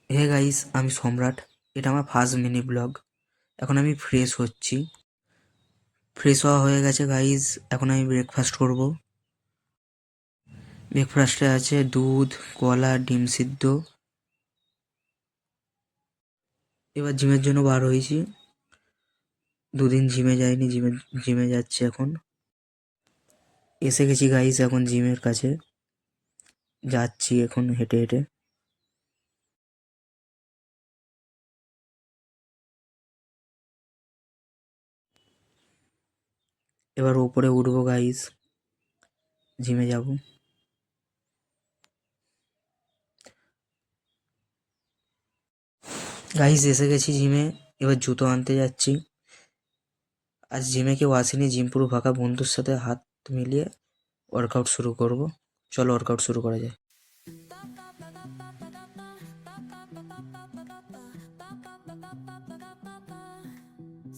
Hey guys, আমি সম্রাট। এটা আমার ফার্স্ট মিনি ব্লগ। এখন আমি ফ্রেশ হচ্ছি। ফ্রেশ হওয়া হয়ে গেছে গাইস। এখন আমি ব্রেকফাস্ট করব। ব্রেকফাস্টে আছে দুধ, কলা, ডিম সিদ্ধ। এবার জিমের জন্য বার হয়েছি। দুদিন জিমে যাইনি, জিমে যাচ্ছি এখন। এসে গেছি গাইস এখন জিমের কাছে। যাচ্ছি এখন হেঁটে হেঁটে। এবার ওপরে উঠবো গাইস, জিমে যাব। গাইস এসে গেছি জিমে। এবার জুতো আনতে যাচ্ছি। আজ জিমে কেউ আসেনি, জিম পুরো ফাঁকা। বন্ধুর সাথে হাত মিলিয়ে ওয়ার্কআউট শুরু করব। চলো ওয়ার্কআউট শুরু করা যায়।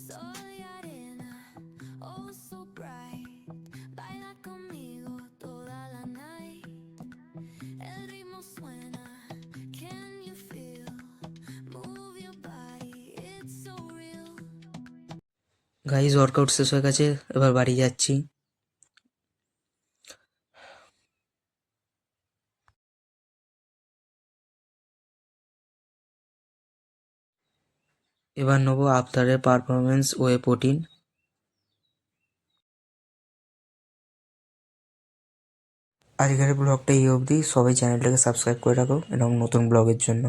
Soy arena, oh so bright. Baila conmigo toda la night. El ritmo suena, can you feel? Move your body, it's so real. Guys workout শেষ হয়ে গেছে, এবার বাড়ি যাচ্ছি। এবার নেবো আফতারের পারফরমেন্স ওয়ে প্রোটিন। আজকের ব্লগটা এই অবধি। সবাই চ্যানেলটাকে সাবস্ক্রাইব করে রাখো এরকম নতুন ব্লগের জন্য।